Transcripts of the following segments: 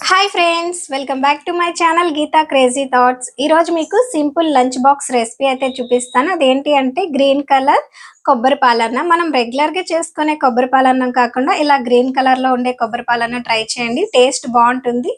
Hi friends, welcome back to my channel Geeta crazy thoughts. ఈరోజు మీకు simple lunch box recipe అయితే చూపిస్తాను. అదేంటి అంటే గ్రీన్ కలర్ కొబ్బరి పాలన్న. మనం రెగ్యులర్గా చేసుకునే కొబ్బరి పాలన్నం కాకుండా ఇలా గ్రీన్ కలర్లో ఉండే కొబ్బరి పాలన్న ట్రై చేయండి, టేస్ట్ బాగుంటుంది.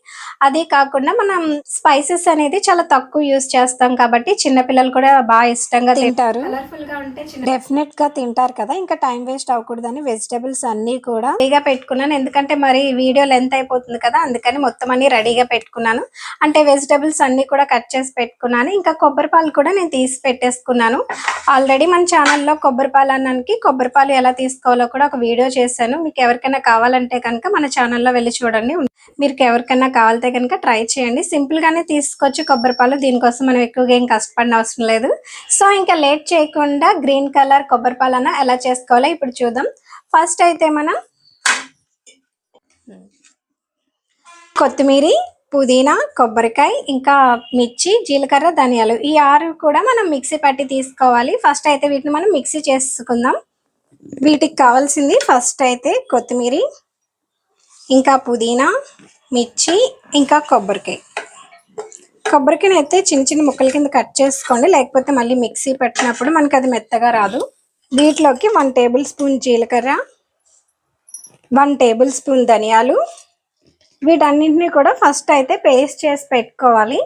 అదే కాకుండా మనం స్పైసెస్ అనేది చాలా తక్కువ యూస్ చేస్తాం కాబట్టి చిన్నపిల్లలు కూడా బాగా ఇష్టంగా తింటారు. కలర్ఫుల్గా ఉంటే డెఫినెట్గా తింటారు కదా. ఇంకా టైం వేస్ట్ అవ్వకూడదని వెజిటబుల్స్ అన్నీ కూడా రెడీగా పెట్టుకున్నాను. ఎందుకంటే మరి వీడియో లెంత్ అయిపోతుంది కదా, అందుకని మొత్తం అన్ని రెడీగా పెట్టుకున్నాను. అంటే వెజిటబుల్స్ అన్ని కూడా కట్ చేసి పెట్టుకున్నాను. ఇంకా కొబ్బరి పాలు కూడా నేను తీసి పెట్టేసుకున్నాను. ఆల్రెడీ మన ఛానల్లో కొబ్బరి పాలన్నానికి కొబ్బరి పాలు ఎలా తీసుకోవాలో కూడా ఒక వీడియో చేశాను. మీకు ఎవరికైనా కావాలంటే కనుక మన ఛానల్లో వెళ్ళి చూడండి. మీరు ఎవరికైనా కావాలంటే కనుక ట్రై చేయండి. సింపుల్ గానే తీసుకోవచ్చు కొబ్బరి పాలు. దీనికోసం మనం ఎక్కువగా ఏం కష్టపడిన అవసరం లేదు. సో ఇంకా లేట్ చేయకుండా గ్రీన్ కలర్ కొబ్బరి పాలన్న ఎలా చేసుకోవాలో ఇప్పుడు చూద్దాం. ఫస్ట్ అయితే మనం కొత్తిమీర, పుదీనా, కొబ్బరికాయ, ఇంకా మిర్చి, జీలకర్ర, ధనియాలు ఈ 6 కూడా మనం మిక్సీ పట్టి తీసుకోవాలి. ఫస్ట్ అయితే వీటిని మనం మిక్సీ చేసుకుందాం. వీటికి కావాల్సింది ఫస్ట్ అయితే కొత్తిమీర, ఇంకా పుదీనా, మిర్చి, ఇంకా కొబ్బరికాయ. కొబ్బరికాయని అయితే చిన్న చిన్న ముక్కల కింద కట్ చేసుకోండి, లేకపోతే మళ్ళీ మిక్సీ పెట్టినప్పుడు మనకి అది మెత్తగా రాదు. వీటిలోకి 1 టేబుల్ స్పూన్ జీలకర్ర, 1 టేబుల్ స్పూన్ ధనియాలు, వీటన్నింటినీ కూడా ఫస్ట్ అయితే పేస్ట్ చేసి పెట్టుకోవాలి.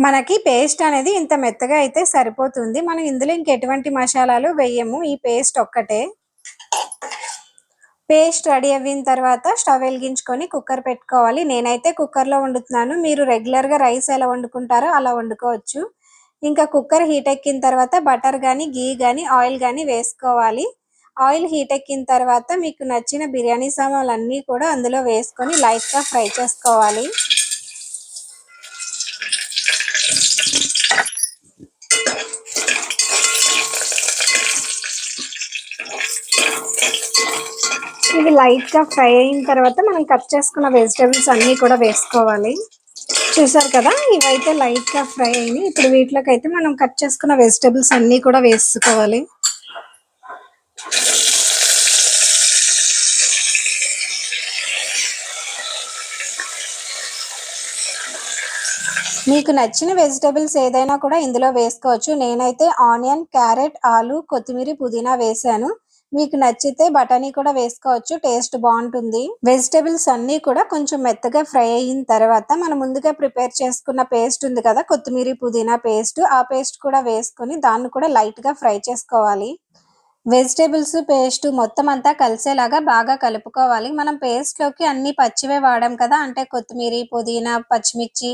మనకి పేస్ట్ అనేది ఇంత మెత్తగా అయితే సరిపోతుంది. మనం ఇందులో ఇంకెటువంటి మసాలాలు వేయము, ఈ పేస్ట్ ఒక్కటే. పేస్ట్ రెడీ అయిన తర్వాత స్టవ్ వెలిగించుకొని కుక్కర్ పెట్టుకోవాలి. నేనైతే కుక్కర్లో వండుతున్నాను. మీరు రెగ్యులర్గా రైస్ ఎలా వండుకుంటారో అలా వండుకోవచ్చు. ఇంకా కుక్కర్ హీట్ ఎక్కిన తర్వాత బటర్ కానీ, గీ కానీ, ఆయిల్ కానీ వేసుకోవాలి. ఆయిల్ హీట్ ఎక్కిన తర్వాత మీకు నచ్చిన బిర్యానీ సామాన్లు అన్నీ కూడా అందులో వేసుకొని లైట్గా ఫ్రై చేసుకోవాలి. ఇవి లైట్గా ఫ్రై అయిన తర్వాత మనం కట్ చేసుకున్న వెజిటేబుల్స్ అన్నీ కూడా వేసుకోవాలి. చూసారు కదా, ఇవైతే లైట్గా ఫ్రై అయినాయి. ఇప్పుడు వీటిలోకి అయితే మనం కట్ చేసుకున్న వెజిటేబుల్స్ అన్నీ కూడా వేసుకోవాలి. మీకు నచ్చిన వెజిటేబుల్స్ ఏదైనా కూడా ఇందులో వేసుకోవచ్చు. నేనైతే ఆనియన్, క్యారెట్, ఆలు, కొత్తిమీర, పుదీనా వేసాను. మీకు నచ్చితే బఠానీ కూడా వేసుకోవచ్చు, టేస్ట్ బాగుంటుంది. వెజిటేబుల్స్ అన్నీ కూడా కొంచెం మెత్తగా ఫ్రై అయిన తర్వాత మనం ముందుగా ప్రిపేర్ చేసుకున్న పేస్ట్ ఉంది కదా, కొత్తిమీర పుదీనా పేస్ట్, ఆ పేస్ట్ కూడా వేసుకొని దాన్ని కూడా లైట్గా ఫ్రై చేసుకోవాలి. వెజిటేబుల్స్ పేస్ట్ మొత్తం అంతా కలిసేలాగా బాగా కలుపుకోవాలి. మనం పేస్ట్లోకి అన్ని పచ్చివే వాడాం కదా, అంటే కొత్తిమీర, పుదీనా, పచ్చిమిర్చి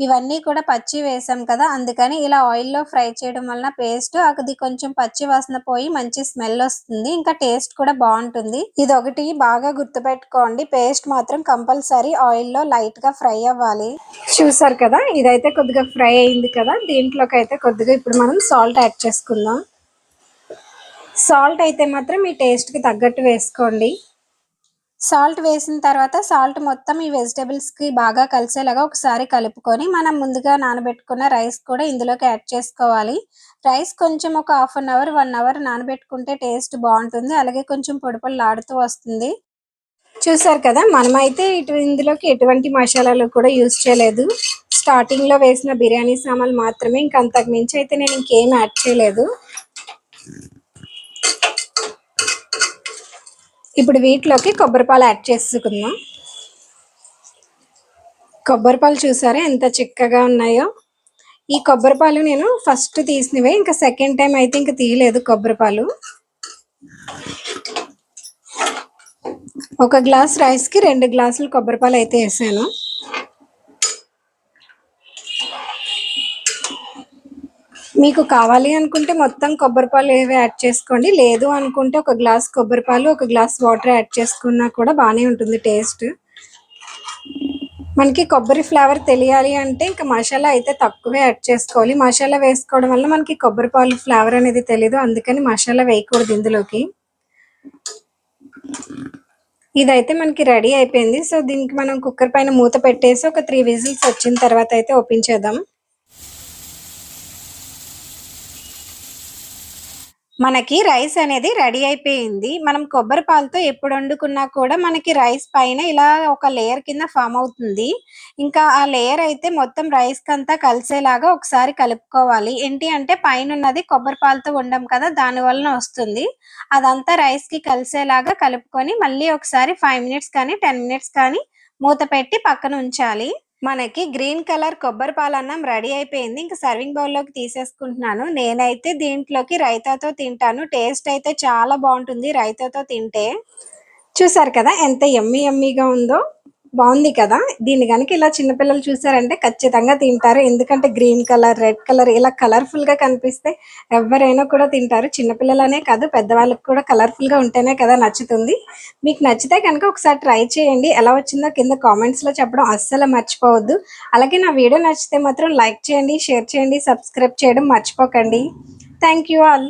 ఇవన్నీ కూడా పచ్చి వేసాం కదా, అందుకని ఇలా ఆయిల్లో ఫ్రై చేయడం వలన పేస్ట్ అది కొంచెం పచ్చి వాసన పోయి మంచి స్మెల్ వస్తుంది. ఇంకా టేస్ట్ కూడా బాగుంటుంది. ఇది ఒకటి బాగా గుర్తుపెట్టుకోండి, పేస్ట్ మాత్రం కంపల్సరీ ఆయిల్లో లైట్గా ఫ్రై అవ్వాలి. చూసారు కదా, ఇదైతే కొద్దిగా ఫ్రై అయింది కదా, దీంట్లోకి అయితే కొద్దిగా ఇప్పుడు మనం సాల్ట్ యాడ్ చేసుకుందాం. సాల్ట్ అయితే మాత్రం మీ టేస్ట్కి తగ్గట్టు వేసుకోండి. సాల్ట్ వేసిన తర్వాత సాల్ట్ మొత్తం ఈ వెజిటేబుల్స్కి బాగా కలిసేలాగా ఒకసారి కలుపుకొని మనం ముందుగా నానబెట్టుకున్న రైస్ కూడా ఇందులోకి యాడ్ చేసుకోవాలి. రైస్ కొంచెం ఒక 1/2 అవర్ 1 అవర్ నానబెట్టుకుంటే టేస్ట్ బాగుంటుంది. అలాగే కొంచెం పొడి పొడిలాడుతూ వస్తుంది. చూసారు కదా, మనమైతే ఇందులోకి ఎటువంటి మసాలాలు కూడా యూజ్ చేయలేదు. స్టార్టింగ్లో వేసిన బిర్యానీ సామాన్లు మాత్రమే, ఇంకా అంతకు మించి అయితే నేను ఇంకేం యాడ్ చేయలేదు. ఇప్పుడు వీటిలోకి కొబ్బరిపాలు యాడ్ చేసుకుందాం. కొబ్బరిపాలు చూసారా ఎంత చిక్కగా ఉన్నాయో. ఈ కొబ్బరిపాలు నేను ఫస్ట్ తీసినవే, ఇంకా సెకండ్ టైం అయితే ఇంకా తీయలేదు కొబ్బరిపాలు. 1 గ్లాస్ రైస్కి 2 గ్లాసులు కొబ్బరిపాలు అయితే వేసాను. మీకు కావాలి అనుకుంటే మొత్తం కొబ్బరిపాలు ఏవి యాడ్ చేసుకోండి, లేదు అనుకుంటే 1 గ్లాస్ కొబ్బరిపాలు 1 గ్లాస్ వాటర్ యాడ్ చేసుకున్నా కూడా బాగానే ఉంటుంది టేస్ట్. మనకి కొబ్బరి ఫ్లేవర్ తెలియాలి అంటే ఇంకా మసాలా అయితే తక్కువే యాడ్ చేసుకోవాలి. మసాలా వేసుకోవడం వల్ల మనకి కొబ్బరిపాలు ఫ్లేవర్ అనేది తెలీదు, అందుకని మసాలా వేయకూడదు ఇందులోకి. ఇదైతే మనకి రెడీ అయిపోయింది. సో దీనికి మనం కుక్కర్ పైన మూత పెట్టేసి ఒక 3 విజిల్స్ వచ్చిన తర్వాత అయితే ఓపెన్ చేద్దాం. మనకి రైస్ అనేది రెడీ అయిపోయింది. మనం కొబ్బరి పాలతో ఎప్పుడు వండుకున్నా కూడా మనకి రైస్ పైన ఇలా ఒక లేయర్ కింద ఫామ్ అవుతుంది. ఇంకా ఆ లేయర్ అయితే మొత్తం రైస్‌కంతా కలిసేలాగా ఒకసారి కలుపుకోవాలి. ఏంటి అంటే పైనున్నది కొబ్బరి పాలతో వండాం కదా! దాని వలన వస్తుంది. అదంతా రైస్‌కి కలిసేలాగా కలుపుకొని మళ్ళీ ఒకసారి 5 మినిట్స్ కానీ, 10 మినిట్స్ కానీ మూత పెట్టి పక్కన ఉంచాలి. మనకి గ్రీన్ కలర్ కొబ్బరి పాలన్నం రెడీ అయిపోయింది. ఇంక సర్వింగ్ బౌల్‌లోకి తీసేసుకుంటున్నాను. నేనైతే దీంట్లోకి రైతాతో తింటాను. టేస్ట్ అయితే చాలా బావుంటుంది రైతాతో తింటే. చూసారు కదా ఎంత యమ్మీ యమ్మీగా ఉందో. బావుంది కదా! దీన్ని గనుక ఇలా చిన్న పిల్లలు చూసారంటే ఖచ్చితంగా తింటారు. ఎందుకంటే గ్రీన్ కలర్, రెడ్ కలర్ ఇలా కలర్‌ఫుల్‌గా కనిపిస్తే ఎవ్వరైనా కూడా తింటారు. చిన్న పిల్లలనే కాదు పెద్దవాళ్ళకి కూడా కలర్‌ఫుల్‌గా ఉంటేనే కదా నచ్చుతుంది. మీకు నచ్చితే కనుక ఒకసారి ట్రై చేయండి. ఎలా వచ్చిందో కింద కామెంట్స్‌లో చెప్పడం అస్సలు మర్చిపోవద్దు. అలాగే నా వీడియో నచ్చితే మాత్రం లైక్ చేయండి, షేర్ చేయండి, సబ్స్క్రైబ్ చేయడం మర్చిపోకండి. Thank you all.